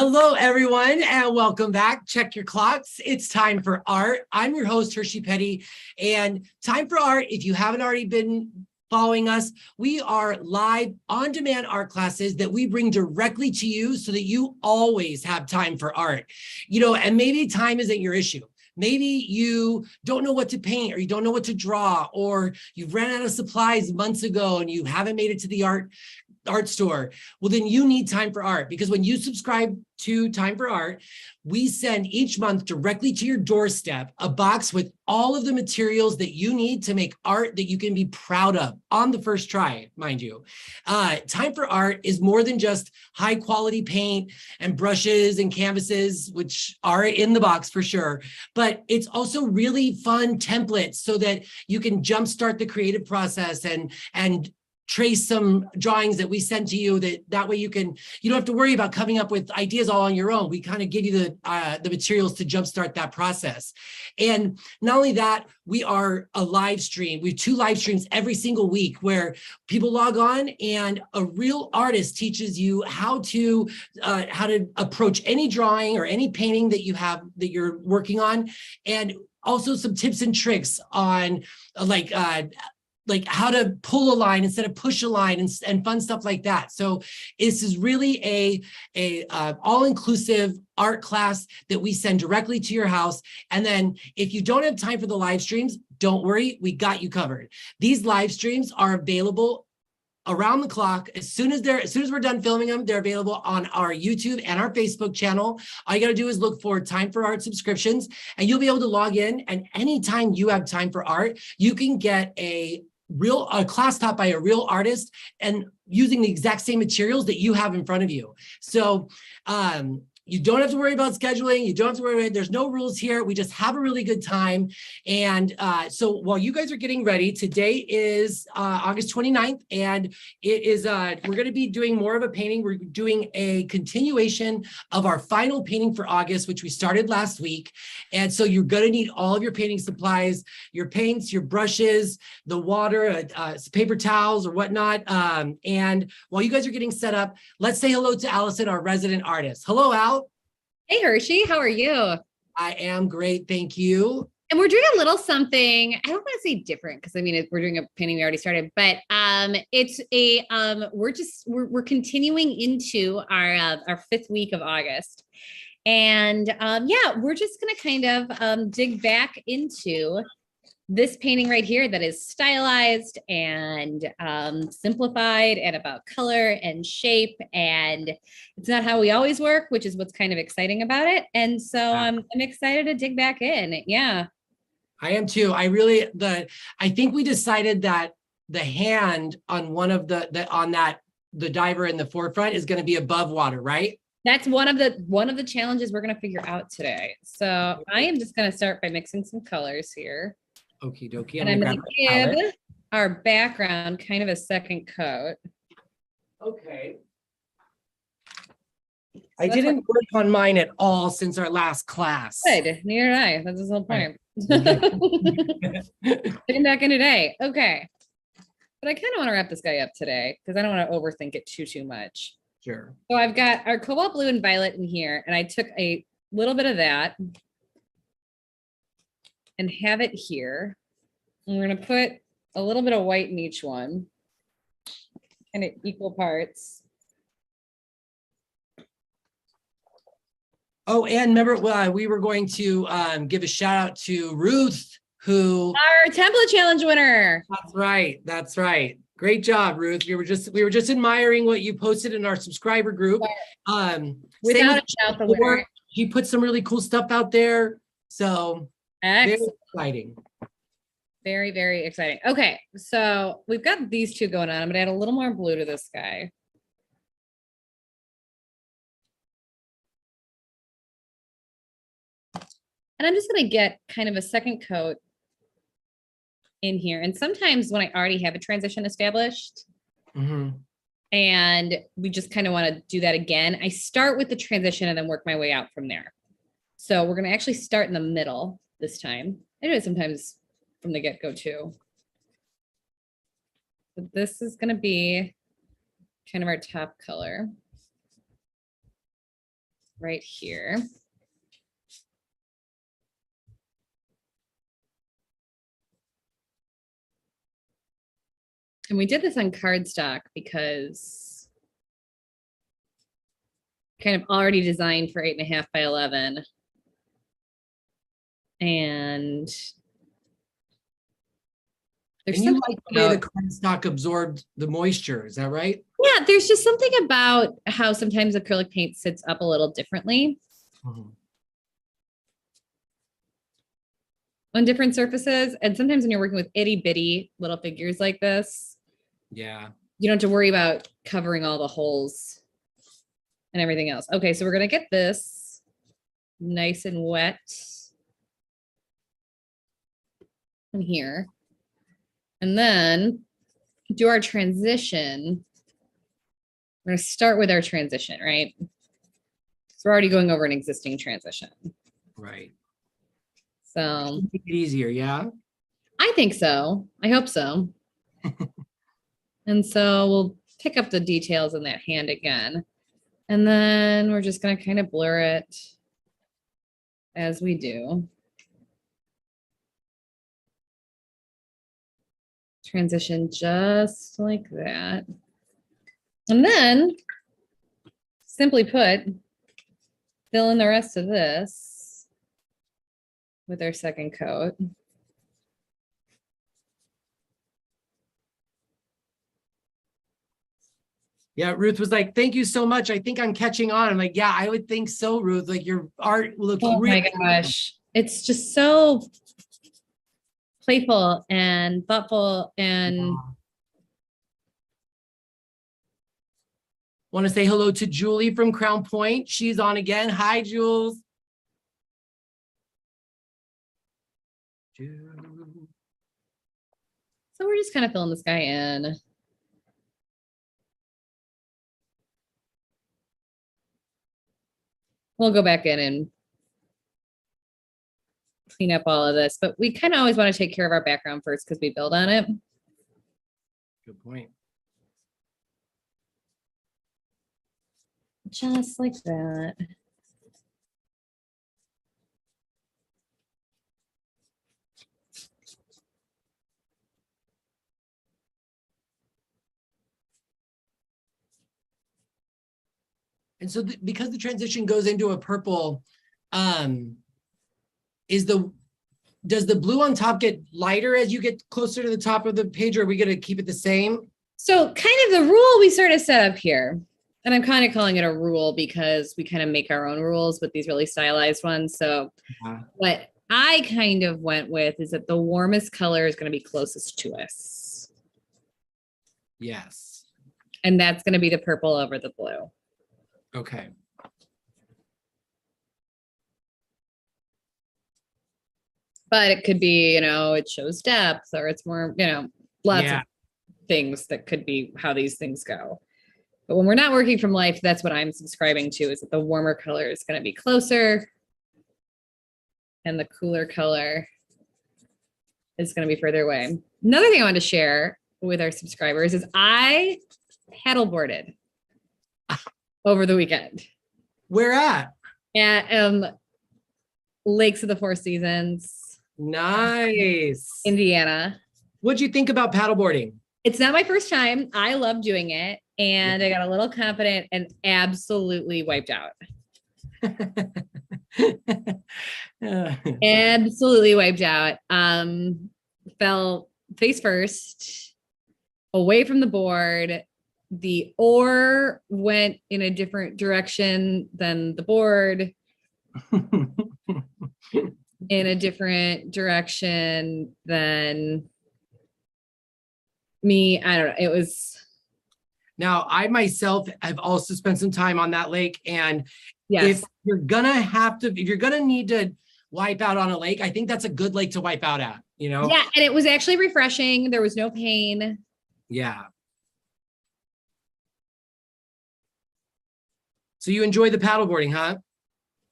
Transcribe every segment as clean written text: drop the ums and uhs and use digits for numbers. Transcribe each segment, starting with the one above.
Hello, everyone, and welcome back. Check your clocks. It's time for art. I'm your host, Hershey Petty, and time for art. If you haven't already been following us, we are live on-demand art classes that we bring directly to you so that you always have time for art. And maybe time isn't your issue. Maybe you don't know what to paint, or you don't know what to draw, or you've ran out of supplies months ago and you haven't made it to the art store. Well, then you need Time for Art, because when you subscribe to Time for Art, we send each month directly to your doorstep a box with all of the materials that you need to make art that you can be proud of on the first try, mind you. Time for Art is more than just high quality paint and brushes and canvases, which are in the box for sure, but it's also really fun templates so that you can jumpstart the creative process and trace some drawings that we send to you, that way you don't have to worry about coming up with ideas all on your own. We kind of give you the materials to jumpstart that process. And not only that, we are a live stream. We have 2 live streams every single week where people log on and a real artist teaches you how to approach any drawing or any painting that you have that you're working on, and also some tips and tricks on like how to pull a line instead of push a line and fun stuff like that. So this is really a all-inclusive art class that we send directly to your house. And then if you don't have time for the live streams, don't worry, we got you covered. These live streams are available around the clock. As soon as we're done filming them, they're available on our YouTube and our Facebook channel. All you got to do is look for Time for Art subscriptions, and you'll be able to log in. And anytime you have time for art, you can get a class taught by a real artist and using the exact same materials that you have in front of you. So you don't have to worry about scheduling. You don't have to worry about, there's no rules here. We just have a really good time. And so while you guys are getting ready, today is August 29th, and it is, we're going to be doing more of a painting. We're doing a continuation of our final painting for August, which we started last week. And so you're going to need all of your painting supplies, your paints, your brushes, the water, paper towels or whatnot. And while you guys are getting set up, let's say hello to Allison, our resident artist. Hello, Al. Hey, Hershey, how are you? I am great, thank you. And we're doing a little something, I don't want to say different, because I mean, we're doing a painting we already started, but it's a, we're continuing into our 5th week of August. And yeah, we're just going to kind of dig back into this painting right here that is stylized and simplified and about color and shape, and it's not how we always work, which is what's kind of exciting about it. And so I'm excited to dig back in. Yeah, I am too. I think we decided that the hand on one of the diver in the forefront is going to be above water, right? That's one of the challenges we're going to figure out today. So I am just going to start by mixing some colors here. Okie dokie. And I'm going to give our background kind of a second coat. Okay. I didn't work on mine at all since our last class. Good. Neither did I. That's the whole point. Getting back in today. Okay. But I kind of want to wrap this guy up today because I don't want to overthink it too much. Sure. So I've got our cobalt blue and violet in here, and I took a little bit of that and have it here. And we're going to put a little bit of white in each one, kind of equal parts. Oh, and remember, we were going to give a shout out to Ruth, who our template challenge winner. That's right. That's right. Great job, Ruth. We were just admiring what you posted in our subscriber group. Without a doubt, the winner. He put some really cool stuff out there. So very exciting. Very, very exciting. Okay, so we've got these two going on. I'm gonna add a little more blue to this guy. And I'm just gonna get kind of a second coat in here. And sometimes when I already have a transition established, and we just kind of want to do that again, I start with the transition and then work my way out from there. So we're going to actually start in the middle this time. I do it sometimes from the get-go too. But this is going to be kind of our top color. right here. And we did this on cardstock because kind of already designed for 8.5 by 11. And there's And you something like the way the about, cardstock absorbed the moisture, is that right? yeah, there's just something about how sometimes acrylic paint sits up a little differently on different surfaces. And sometimes when you're working with itty bitty little figures like this, Yeah. you don't have to worry about covering all the holes and everything else. Okay, so we're gonna get this nice and wet in here. And then do our transition. We're gonna start with our transition, right? So we're already going over an existing transition. Right. So Make it easier, yeah. I think so. I hope so. And so we'll pick up the details in that hand again. And then we're just going to kind of blur it as we do. Transition just like that. And then, simply put, fill in the rest of this with our second coat. Yeah, Ruth was like, thank you so much. I think I'm catching on. I'm like, yeah, I would think so, Ruth. Like your art looks Oh really my gosh. It's just so playful and thoughtful and Want to say hello to Julie from Crown Point. She's on again. Hi, Jules. so we're just kind of filling this guy in. We'll go back in and clean up all of this, but we kind of always want to take care of our background first because we build on it. Good point. Just like that. And so because the transition goes into a purple, does the blue on top get lighter as you get closer to the top of the page, or are we going to keep it the same? So kind of the rule we sort of set up here, and I'm kind of calling it a rule because we kind of make our own rules with these really stylized ones. So what I kind of went with is that the warmest color is going to be closest to us. Yes. And that's going to be the purple over the blue. Okay. But it could be, it shows depth or it's more, lots of things that could be how these things go. But when we're not working from life, that's what I'm subscribing to, is that the warmer color is going to be closer and the cooler color is going to be further away. Another thing I want to share with our subscribers is I paddleboarded over the weekend. Where at? At Lakes of the Four Seasons. Nice. Indiana. What'd you think about paddleboarding? It's not my first time. I love doing it. And I got a little confident and absolutely wiped out. Absolutely wiped out. Fell face first away from the board. The oar went in a different direction than the board. In a different direction than me. I don't know. It was. Now, I myself have also spent some time on that lake. And yes, if you're gonna need to wipe out on a lake, I think that's a good lake to wipe out at, Yeah, and it was actually refreshing. There was no pain. Yeah. So you enjoy the paddleboarding, huh?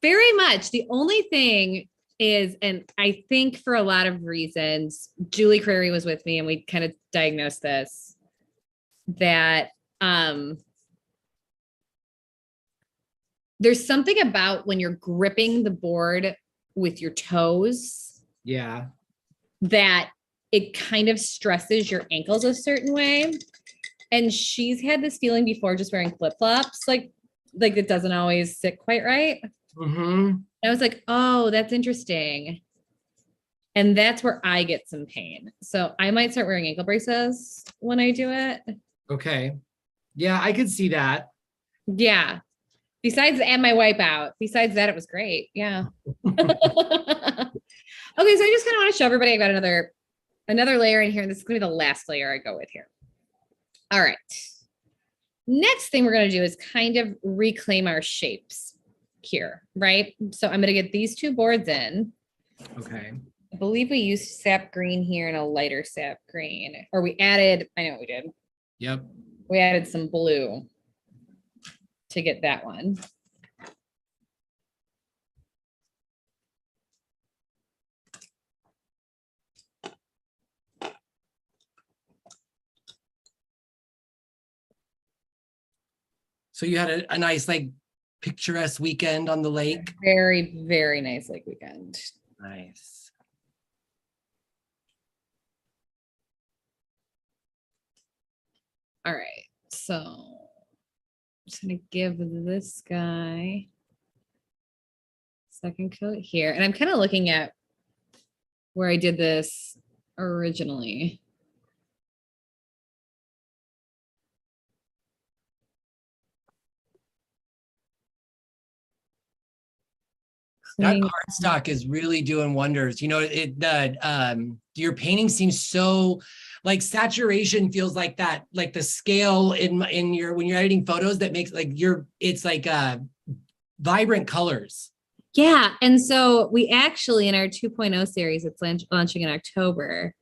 Very much. The only thing is, and I think for a lot of reasons, Julie Crary was with me and we kind of diagnosed this, that there's something about when you're gripping the board with your toes Yeah. that it kind of stresses your ankles a certain way. And she's had this feeling before just wearing flip-flops, like it doesn't always sit quite right. Mm-hmm. I was like, oh, that's interesting. And that's where I get some pain. So I might start wearing ankle braces when I do it. Okay. Yeah, I could see that. Yeah. Besides, and my wipeout. Besides that, it was great. Yeah. Okay, so I just kind of want to show everybody I got another layer in here. And this is gonna be the last layer I go with here. All right. Next thing we're gonna do is kind of reclaim our shapes here, right? So I'm gonna get these two boards in. Okay. I believe we used sap green here and a lighter sap green, or we added, I know what we did. Yep. We added some blue to get that one. So you had a nice, like, picturesque weekend on the lake. Very, very nice lake weekend. Nice. All right, so I'm just gonna give this guy second coat here. And I'm kind of looking at where I did this originally. That Cleaning- cardstock is really doing wonders. You know, your painting seems so, like, saturation feels like that, like the scale in your, when you're editing photos, that makes like it's like vibrant colors. Yeah, and so we actually in our 2.0 series, it's launching in October.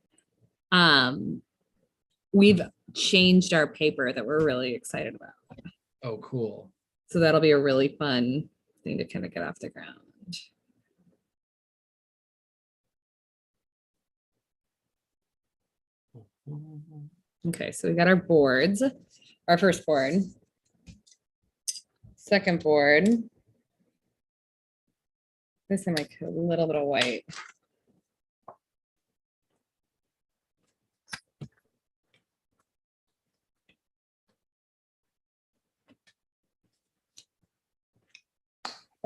We've changed our paper that we're really excited about. Oh, cool. So that'll be a really fun thing to kind of get off the ground. Okay, so we got our boards, our first board, second board. This time like a little bit of white.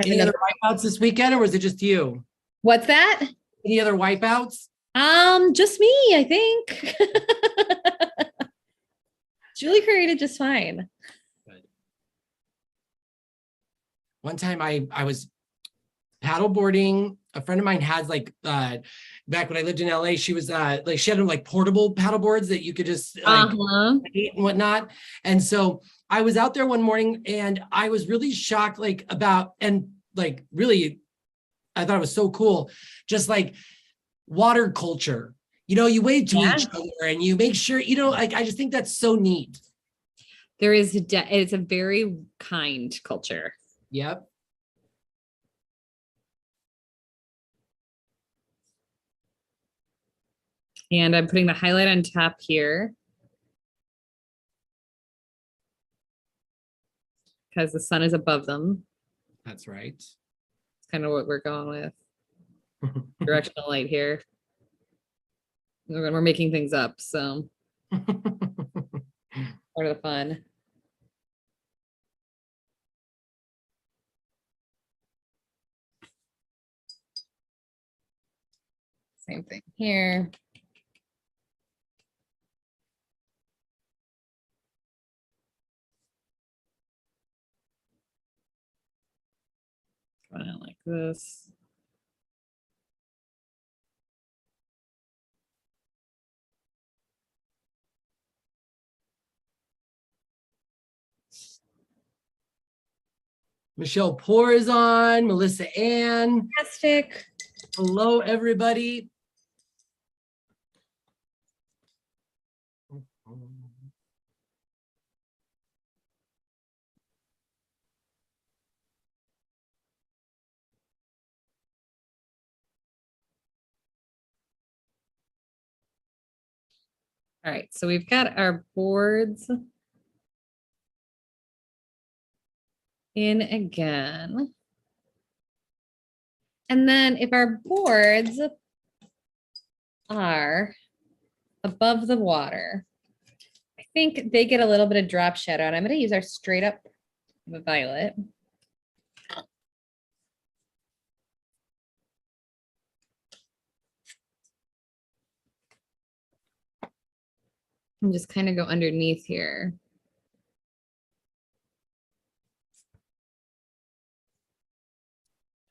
Any other wipeouts this weekend, or was it just you? What's that? Any other wipeouts? Just me, I think. Julie created just fine. Good. One time I was paddleboarding. A friend of mine had like back when I lived in LA, she was like, she had like portable paddle boards that you could just like eat and whatnot. And so I was out there one morning and I was really shocked, like about, and like really, I thought it was so cool. Just like water culture, you know, you wave to each other and you make sure, you know, like, I just think that's so neat. There is, it's a very kind culture. Yep. And I'm putting the highlight on top here because the sun is above them. That's right. It's kind of what we're going with. Directional light here. We're making things up, so part of the fun. Same thing here. Going out like this. Michelle Poor is on, Melissa Ann. Fantastic. Hello, everybody. All right, so we've got our boards in again. And then if our boards are above the water, I think they get a little bit of drop shadow, and I'm going to use our straight up violet. And just kind of go underneath here.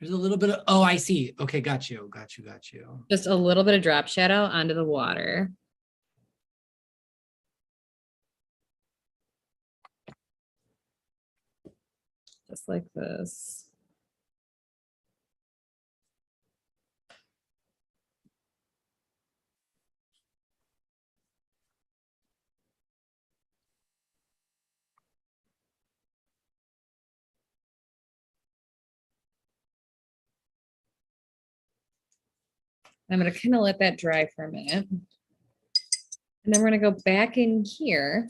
There's a little bit of, oh, I see. Okay, got you. Just a little bit of drop shadow onto the water. Just like this. I'm going to kind of let that dry for a minute. And then we're going to go back in here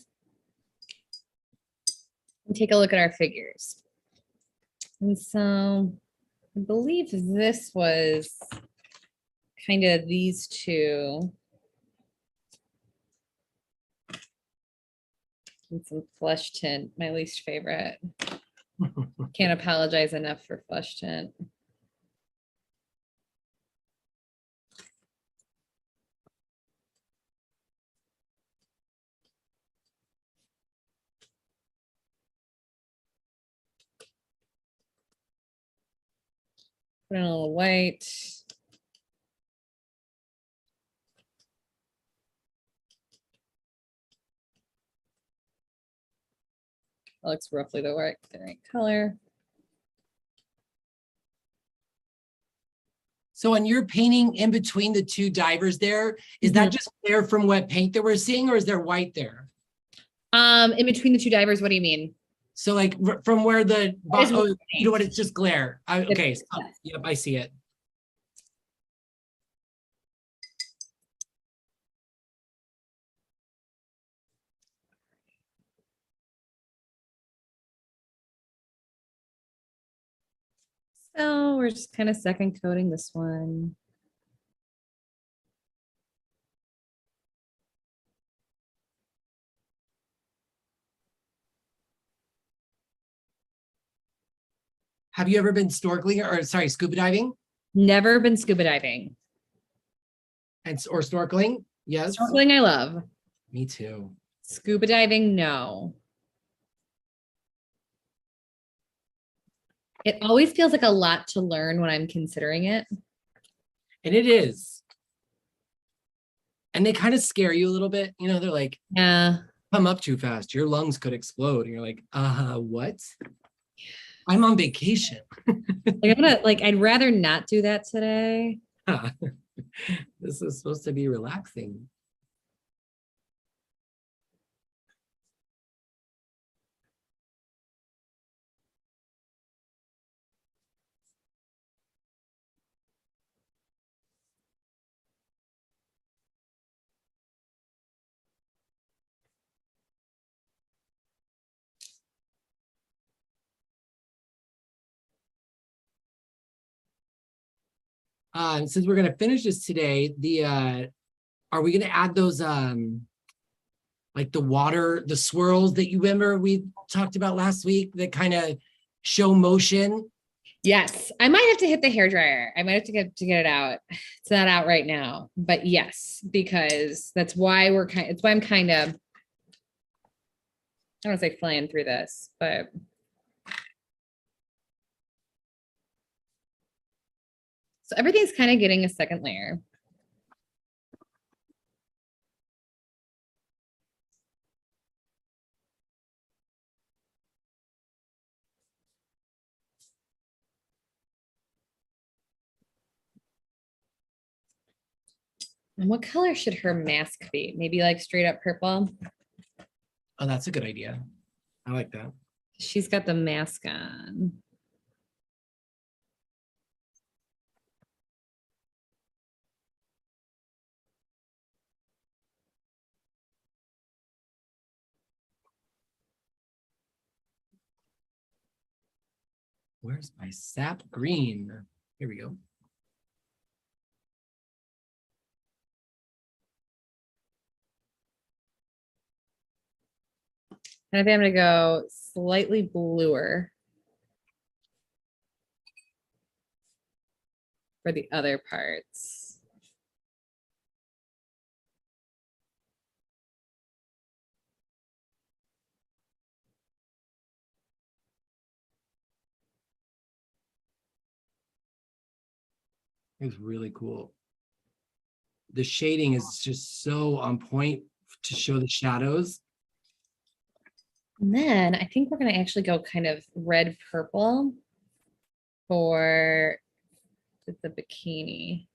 and take a look at our figures. And so I believe this was kind of these two. And some flesh tint, my least favorite. Can't apologize enough for flesh tint. Put in a little white. That looks roughly the right color. So when you're painting in between the two divers there, is that just clear from wet paint that we're seeing, or is there white there? In between the two divers, what do you mean? So like from where the, It's oh, you know what, it's just glare. Okay, It's- so, yep, I see it. So we're just kind of second coating this one. Have you ever been snorkeling or sorry, scuba diving Never been scuba diving. or snorkeling? Yes. Snorkeling I love. Me too. Scuba diving, no. It always feels like a lot to learn when I'm considering it. And it is. And they kind of scare you a little bit. You know, they're like, Yeah. come up too fast. Your lungs could explode. And you're like, what? I'm on vacation. I'd rather not do that today. This is supposed to be relaxing. Since we're gonna finish this today, are we gonna add those like the water, the swirls that you remember we talked about last week that kind of show motion? Yes, I might have to hit the hair dryer. I might have to get it out. It's not out right now, but yes, because that's why it's why I'm kind of, I don't want to say flying through this, but so everything's kind of getting a second layer. And what color should her mask be? Maybe like straight up purple. Oh, that's a good idea. I like that. She's got the mask on. where's my sap green? Here we go. And I think I'm gonna go slightly bluer for the other parts. It's really cool. The shading is just so on point to show the shadows. And then I think we're gonna actually go kind of red purple for the bikini.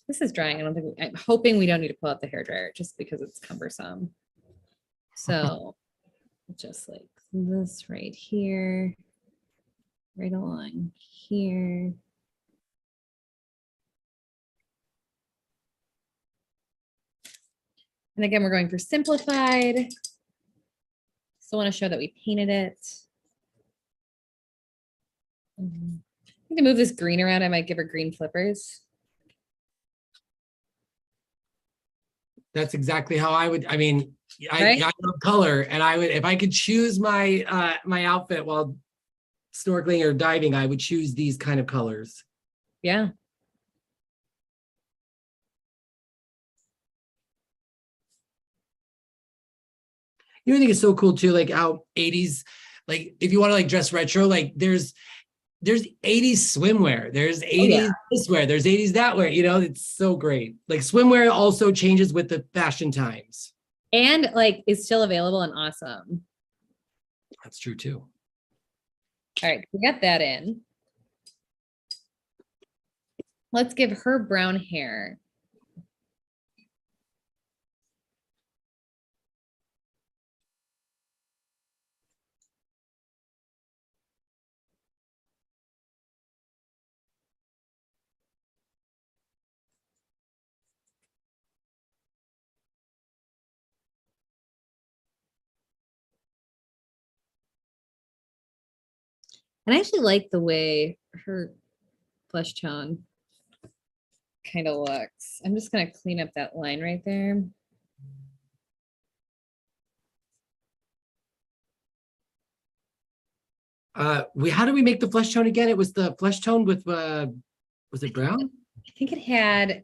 This is drying. I don't think I'm hoping we don't need to pull out the hairdryer just because it's cumbersome. So just like this right here, right along here. And again, we're going for simplified. Still want to show that we painted it. I need to move this green around. I might give her green flippers. That's exactly how I would, I mean, Right? I love color, and I would, if I could choose my my outfit while snorkeling or diving, I would choose these kind of colors. Yeah. You know, I think it's so cool too, like how 80s, like if you want to like dress retro, like there's 80s swimwear, there's 80s this wear, there's 80s that wear, you know, it's so great. Like swimwear also changes with the fashion times. And like is still available and awesome. That's true too. All right, we got that in. Let's give her brown hair. And I actually like the way her flesh tone kind of looks. I'm just gonna clean up that line right there. How do we make the flesh tone again? It was the flesh tone with was it brown? I think it had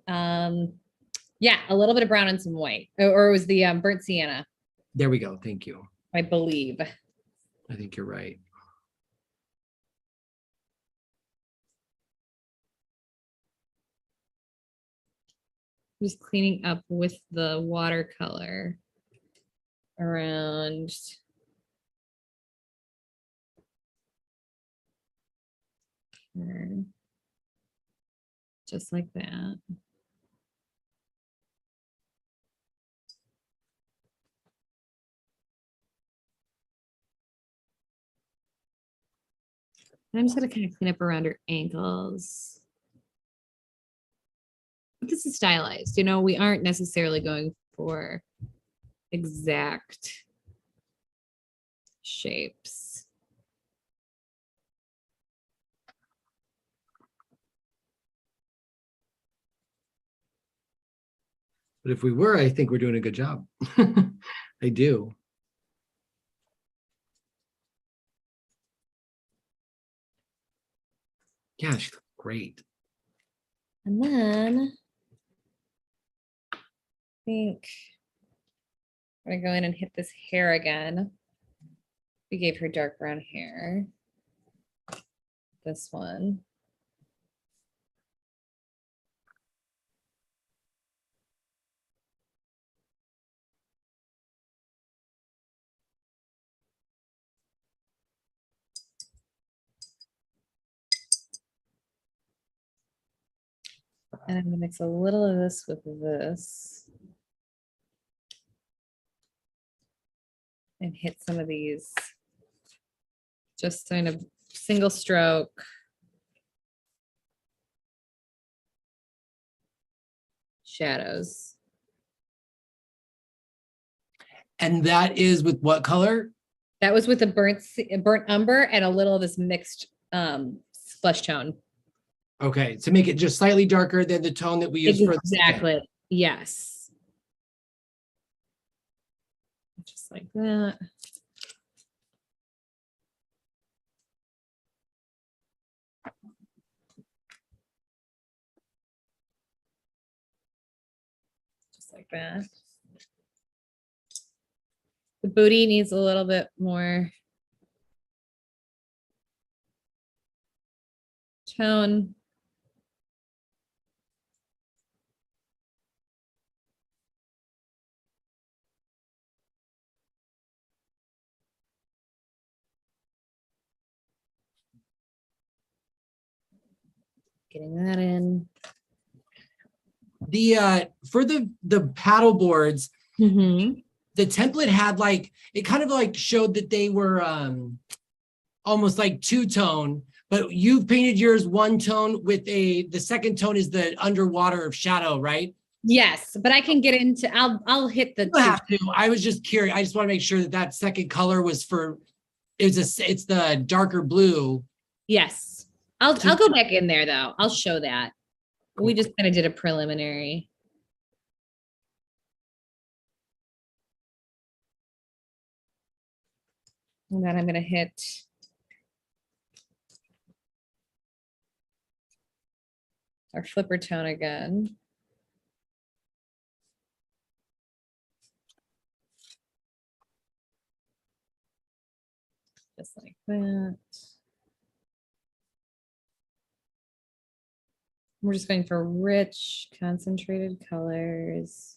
yeah, a little bit of brown and some white. Or it was the burnt sienna, There we go. Thank you. I believe. I think you're right. Just cleaning up with the watercolor around her. Just like that. And I'm just gonna kind of clean up around her ankles. But this is stylized, you know, we aren't necessarily going for exact shapes. But if we were, I think we're doing a good job. I do. Yeah, she's great. And then I think I'm gonna go in and hit this hair again. We gave her dark brown hair. This one. And I'm gonna mix a little of this with this. And hit some of these just kind of single stroke shadows. And that is with what color? That was with a burnt umber and a little of this mixed flesh tone. Okay, to make it just slightly darker than the tone that we use for the skin. Exactly. Yes. Just like that. Just like that. The booty needs a little bit more tone. Getting that in. The for the paddle boards, Mm-hmm. the template had like, it kind of like showed that they were almost like two-tone, but you've painted yours one tone with the second tone is the underwater shadow, right? Yes, but I can get into, I'll hit the You don't have to. I was just curious. I just want to make sure that that second color was for, it's the darker blue. Yes. I'll go back in there though. I'll show that. We just kind of did a preliminary. And then I'm going to hit our flipper tone again. Just like that. We're just going for rich, concentrated colors.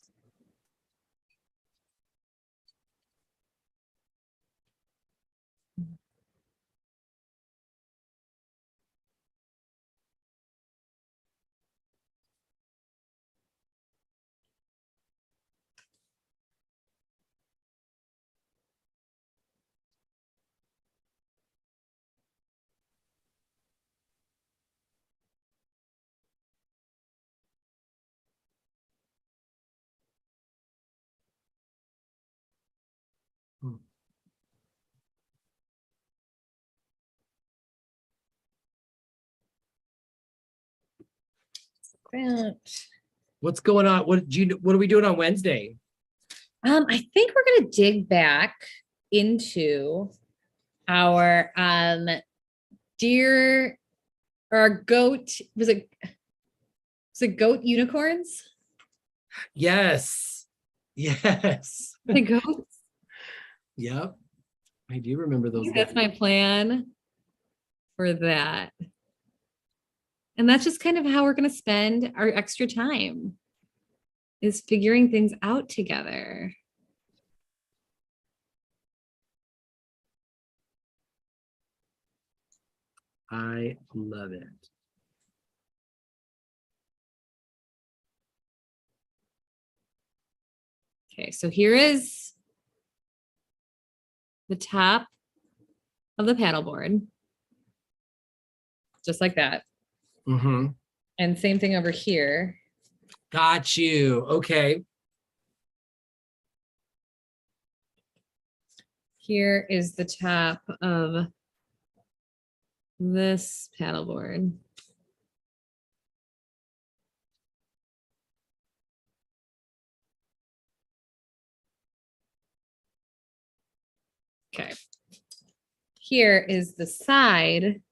That. What's going on? What are we doing on Wednesday? I think we're gonna dig back into our deer or goat. Was it goat unicorns? Yes. Yes. The goats. Yep. I do remember those. That's my plan for that. And that's just kind of how we're gonna spend our extra time, is figuring things out together. I love it. Okay, so here is the top of the paddleboard. Just like that. Mm-hmm. And same thing over here. Got you. Okay. Here is the top of this paddleboard. Okay. Here is the side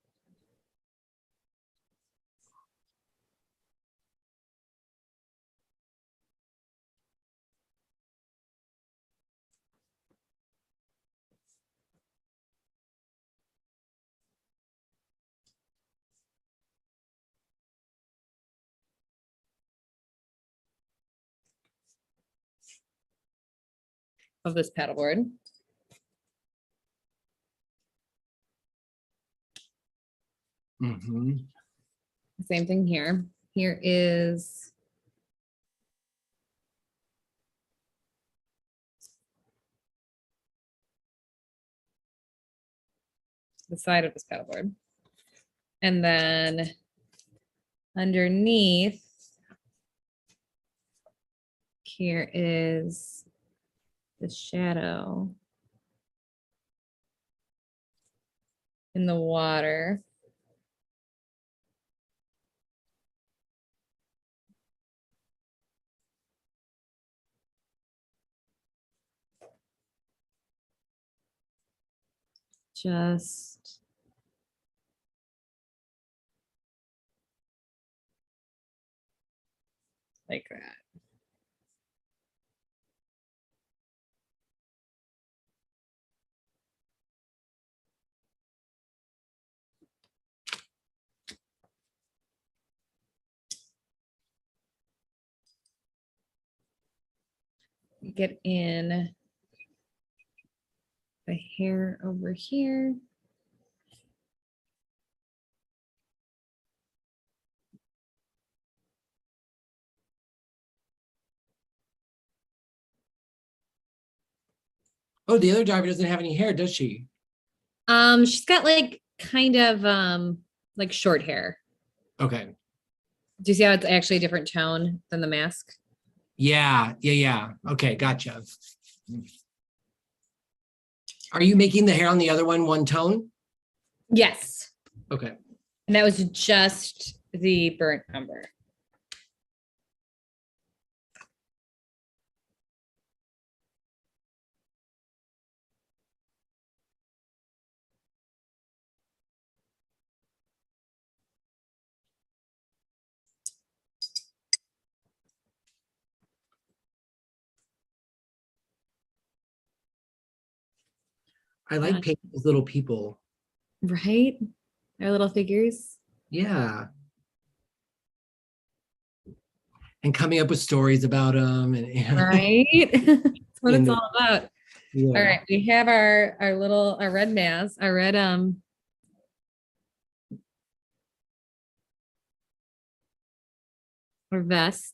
of this paddleboard. Mm-hmm. Same thing here. Here is the side of this paddleboard. And then underneath, here is the shadow in the water. Just like that. Get in the hair over here. Oh, the other diver doesn't have any hair, does she? She's got like kind of like short hair. Okay. Do you see how it's actually a different tone than the mask? Yeah. Okay, gotcha. Are you making the hair on the other one tone? Yes. Okay. And that was just the burnt umber. I like painting those little people. Right? Our little figures. Yeah. And coming up with stories about them and Right? That's what it's and all about. yeah. All right. We have our red mask, our red our vests.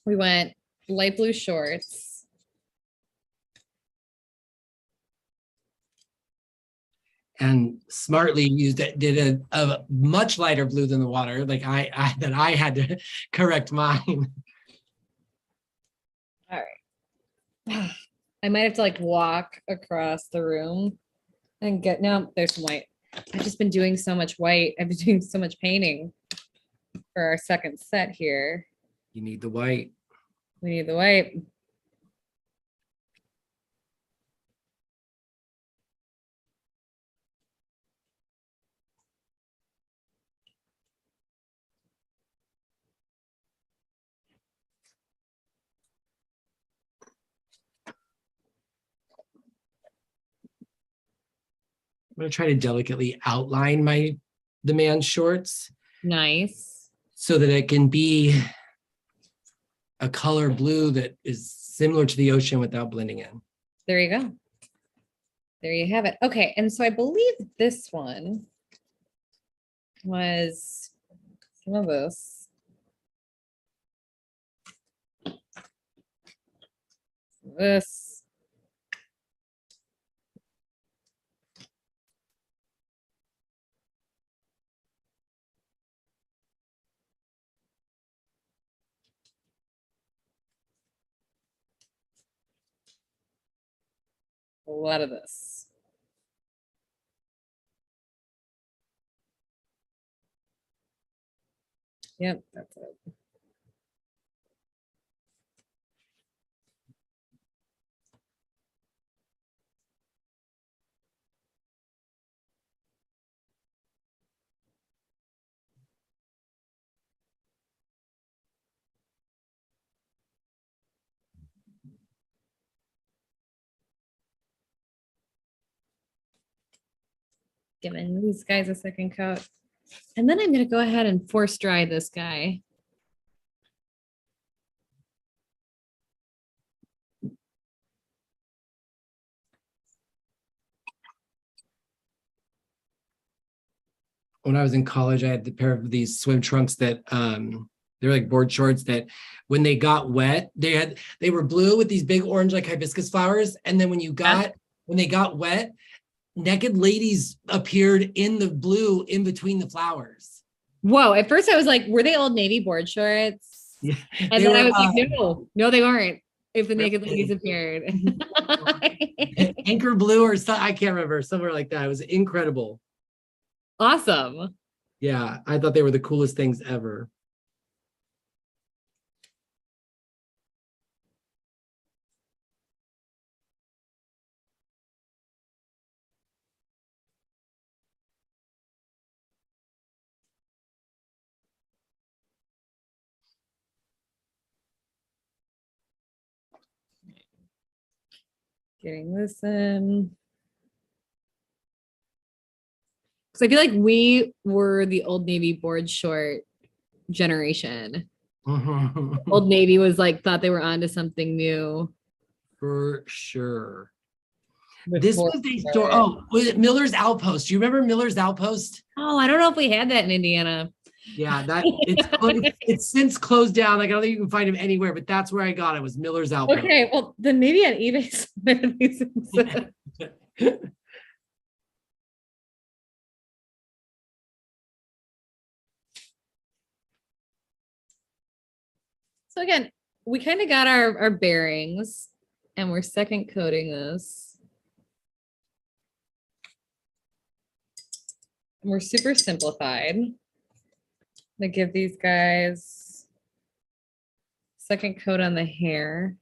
We went light blue shorts. And smartly used it, did a much lighter blue than the water. Like I had to correct mine. All right. I might have to like walk across the room and get, no, there's some white. I've just been doing so much white. I've been doing so much painting for our second set here. You need the white. We need the white. I'm gonna try to delicately outline the man's shorts Nice. so that it can be a color blue that is similar to the ocean without blending in. There you go. There you have it. Okay. And so I believe this one was some of this. This. A lot of this. Yep, that's it. Giving these guys a second coat. And then I'm going to go ahead and force dry this guy. When I was in college, I had a pair of these swim trunks that they're like board shorts that when they got wet, they were blue with these big orange like hibiscus flowers. And then when they got wet, naked ladies appeared in the blue in between the flowers. Whoa. At first I was like, were they Old Navy board shorts? Yeah, And then I was like, no, they weren't. If the naked ladies really? appeared. Anchor blue or something, I can't remember, somewhere like that. It was incredible. Awesome. Yeah, I thought they were the coolest things ever. Getting this in. Because I feel like we were the Old Navy board short generation. Old Navy was like, thought they were onto something new. For sure. With This board was a short. store. Oh, was it Miller's Outpost? Do you remember Miller's Outpost? Oh, I don't know if we had that in Indiana. Yeah, that it's since closed down. Like I don't think you can find them anywhere, but that's where I got it. Was Miller's Outpost. Okay, well then maybe on eBay somewhere these exist. So again, we kind of got our bearings and we're second coating this. And we're super simplified. I'm gonna give these guys second coat on the hair.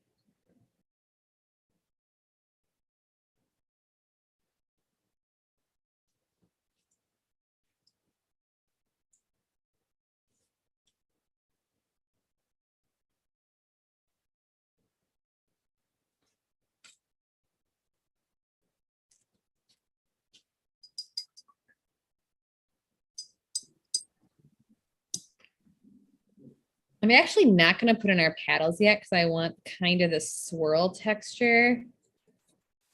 I'm actually not going to put in our paddles yet because I want kind of the swirl texture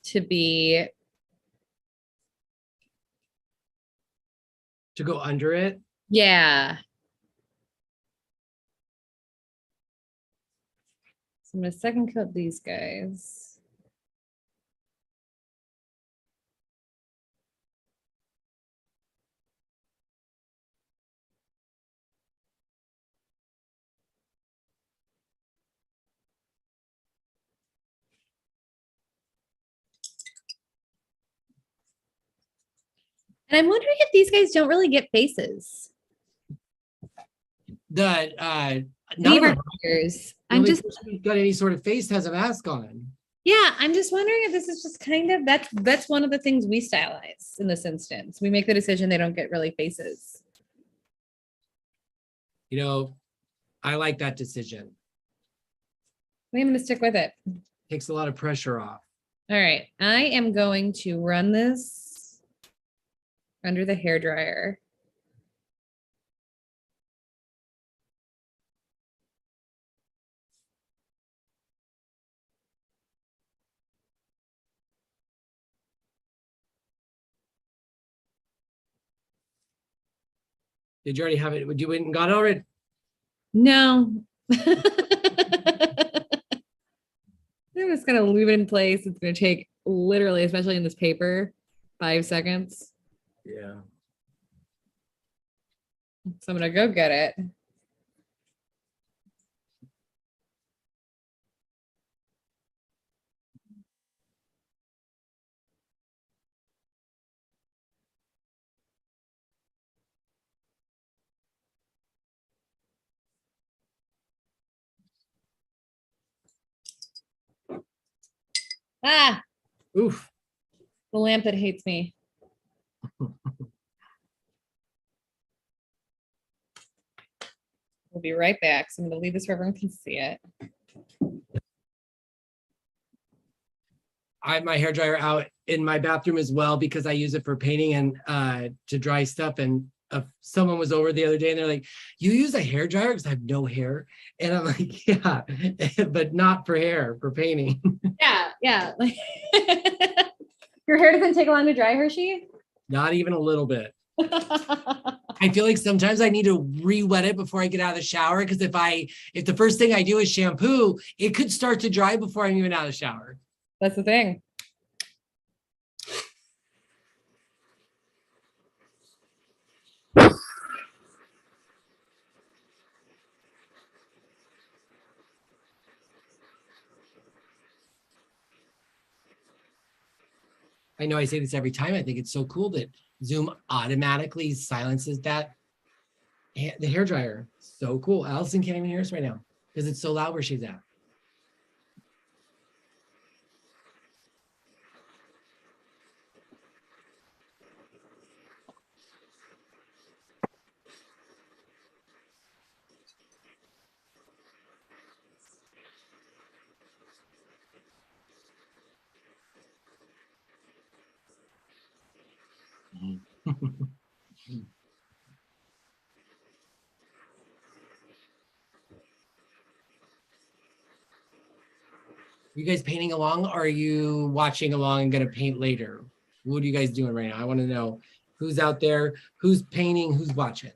to be To go under it. yeah. So I'm going to second coat these guys. And I'm wondering if these guys don't really get faces. The none Beaver of them. fingers. The I'm only just person who's got any sort of face has a mask on. yeah, I'm just wondering if this is just kind of that's one of the things we stylize in this instance. We make the decision they don't get really faces. You know, I like that decision. I'm going to stick with it. Takes a lot of pressure off. All right, I am going to run this under the hair dryer. Did you already have it? Would you went and got it already? No. I'm just gonna leave it in place. It's gonna take literally, especially in this paper, 5 seconds. Yeah. So I'm gonna go get it. Ah, Oof. the lamp that hates me. We'll be right back. So I'm gonna leave this where everyone can see it. I have my hair dryer out in my bathroom as well because I use it for painting and to dry stuff. And someone was over the other day and they're like, "You use a hair dryer?" Because I have no hair. And I'm like, "Yeah, but not for hair, for painting." Yeah, yeah. Your hair doesn't take long to dry, Hershey? Not even a little bit. I feel like sometimes I need to re-wet it before I get out of the shower because if the first thing I do is shampoo, it could start to dry before I'm even out of the shower. That's the thing. I know I say this every time. I think it's so cool that Zoom automatically silences that the hair dryer. So cool. Allison can't even hear us right now because it's so loud where she's at. You guys painting along? Or are you watching along and gonna paint later? What are you guys doing right now? I want to know who's out there, who's painting, who's watching.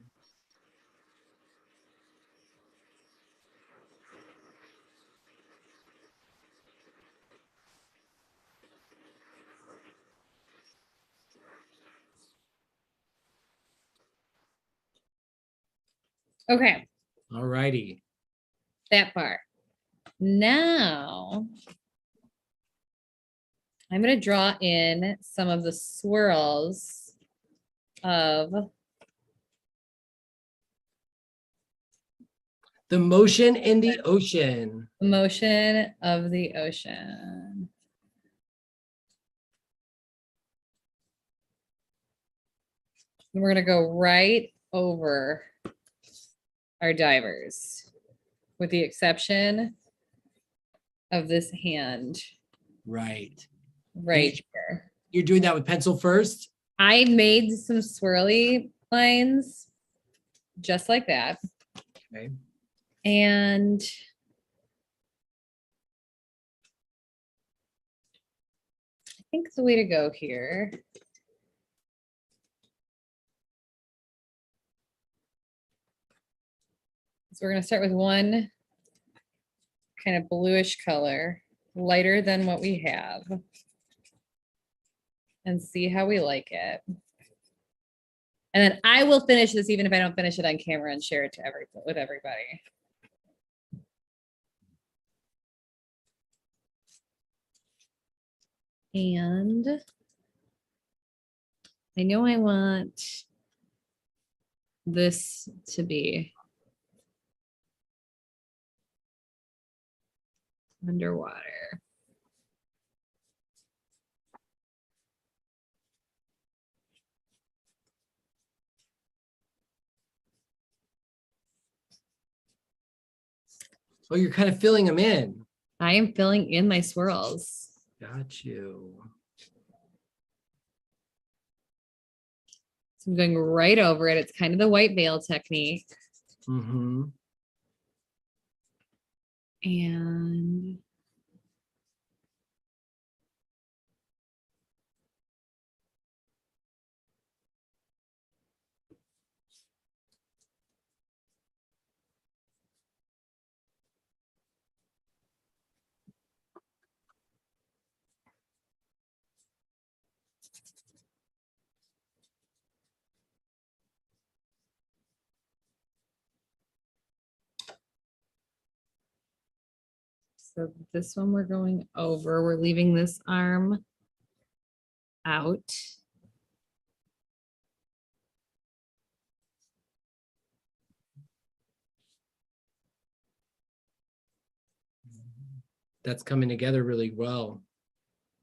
Okay, All righty. that part. Now I'm going to draw in some of the swirls of The motion in the ocean. the motion of the ocean. And we're going to go right over our divers, with the exception of this hand Right. right here. You're doing that with pencil first? I made some swirly lines just like that. Okay. And I think the way to go here is we're going to start with one kind of bluish color, lighter than what we have, and see how we like it. And then I will finish this even if I don't finish it on camera and share it to with everybody. And I know I want this to be underwater. Oh, you're kind of filling them in. I am filling in my swirls. Got you. So I'm going right over it. It's kind of the white veil technique. Mm-hmm. And so this one we're going over. We're leaving this arm out. That's coming together really well.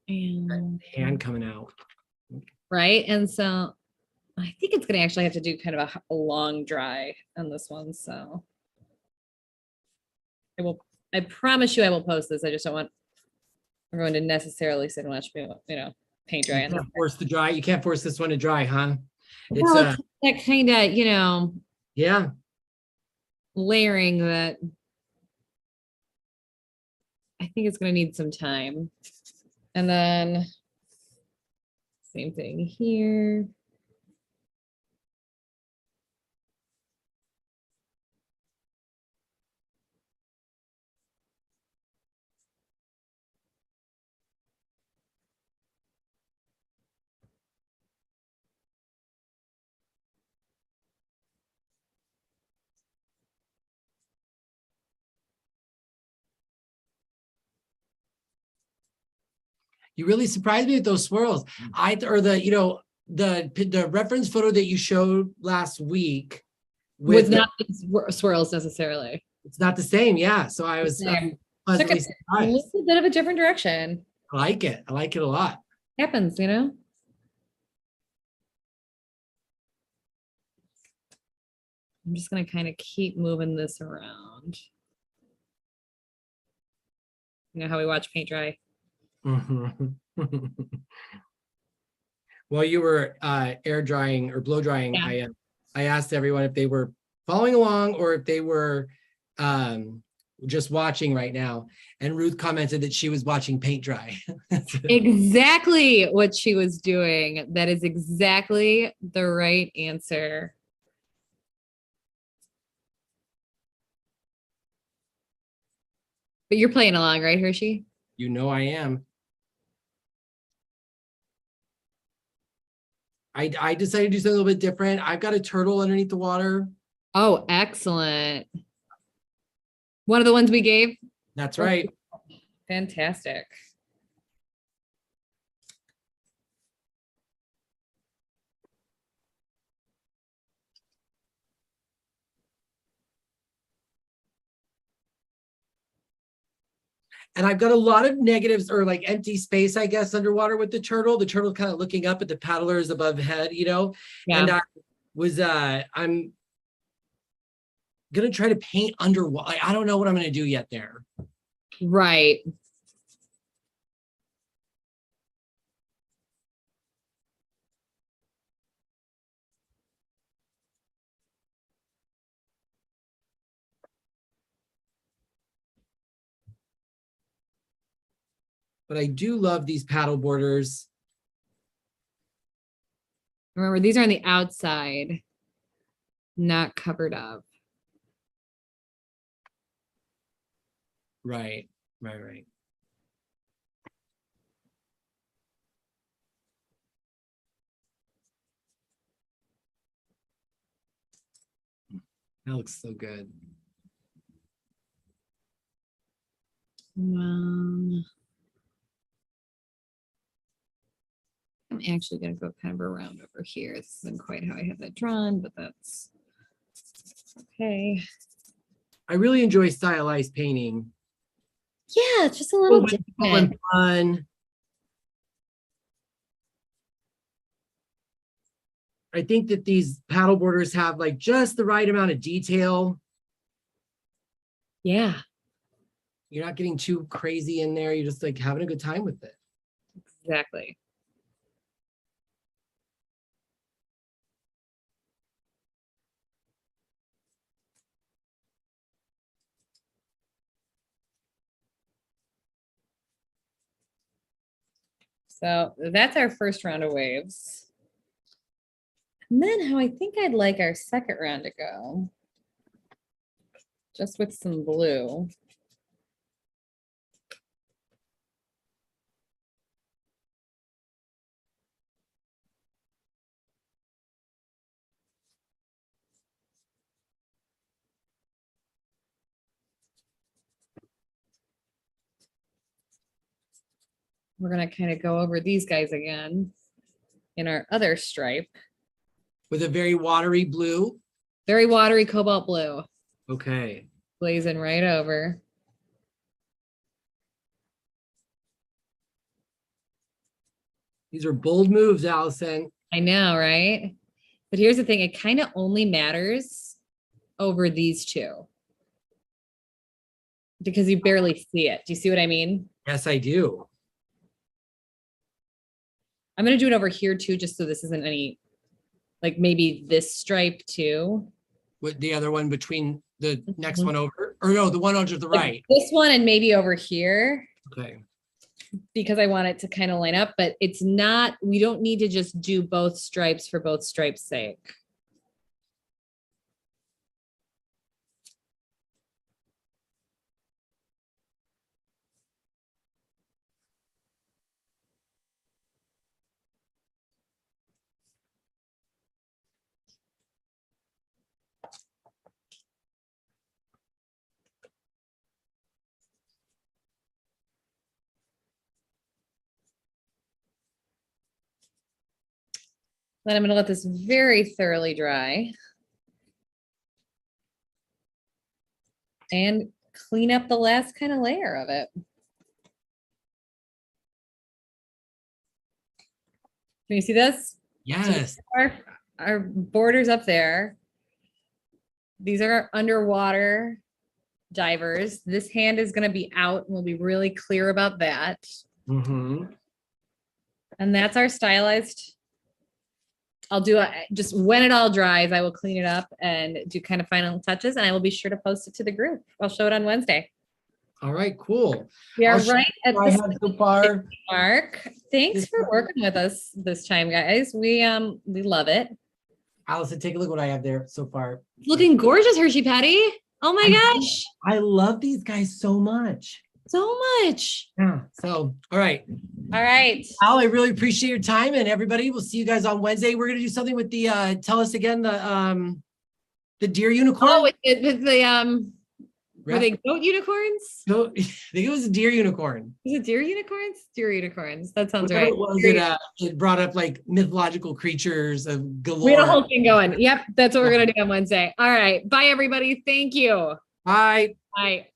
And Hand coming out. right. And so I think it's going to actually have to do kind of a long dry on this one. So I promise you I will post this. I just don't want everyone to necessarily sit and watch me, paint dry. You can't force the dry. You can't force this one to dry, huh? It's Well, that kind of, yeah. layering that I think it's going to need some time. And then same thing here. You really surprised me with those swirls. The reference photo that you showed last week Was with not swirls necessarily. it's not the same. Yeah. So I was Took pleasantly a surprised. little bit of a different direction. I like it. I like it a lot. Happens, you know? I'm just gonna kind of keep moving this around. You know how we watch paint dry? Mhm. While you were air drying or blow drying, Yeah. I asked everyone if they were following along or if they were just watching right now. And Ruth commented that she was watching paint dry. Exactly what she was doing. That is exactly the right answer. But you're playing along, right, Hershey? You know I am. I decided to do something a little bit different. I've got a turtle underneath the water. Oh, excellent. One of the ones we gave? That's right. Fantastic. And I've got a lot of negatives or like empty space, I guess, underwater with the turtle. The turtle kind of looking up at the paddlers above head, you know? Yeah. And I'm gonna try to paint underwater. I don't know what I'm gonna do yet there. Right. But I do love these paddle borders. Remember, these are on the outside, not covered up. Right, right. That looks so good. I'm actually going to go kind of around over here. This isn't quite how I have that drawn, but that's okay. I really enjoy stylized painting. Yeah, it's just a little different. Fun. I think that these paddle borders have like just the right amount of detail. Yeah, You're not getting too crazy in there. You're just like having a good time with it. exactly. So that's our first round of waves. And then how I think I'd like our second round to go, just with some blue. We're going to kind of go over these guys again in our other stripe. With a very watery blue. Very watery cobalt blue. Okay. Glazing right over. These are bold moves, Allison. I know, right? But here's the thing, it kind of only matters over these two because you barely see it. Do you see what I mean? Yes, I do. I'm going to do it over here too, just so this isn't any, like maybe this stripe too. With the other one between the next Mhm. one over, or no, the one on to the Like right. this one and maybe over here Okay. because I want it to kind of line up, but it's not, we don't need to just do both stripes for both stripes' sake. Then I'm going to let this very thoroughly dry. And clean up the last kind of layer of it. Can you see this? Yes. So our borders up there. These are our underwater divers. This hand is going to be out, and we'll be really clear about that. Mm-hmm. And that's our stylized. I'll do just when it all dries, I will clean it up and do kind of final touches, and I will be sure to post it to the group. I'll show it on Wednesday. All right, cool. We are I'll show right at what I the have so far. mark. Thanks for working with us this time, guys. We love it. Allison, take a look what I have there so far. Looking gorgeous, Hershey Patty. Oh my gosh. I love these guys so much. So much. Yeah. So, all right. All right. Al, I really appreciate your time, and everybody, we'll see you guys on Wednesday. We're gonna do something with the tell us again the deer unicorn. Oh, were they goat unicorns? No, I think it was a deer unicorn. Is it deer unicorns? Deer unicorns. That sounds Whatever right. it was, it brought up like mythological creatures of galore. We had a whole thing going. Yep, that's what we're gonna do on Wednesday. All right. Bye, everybody. Thank you. Bye. Bye.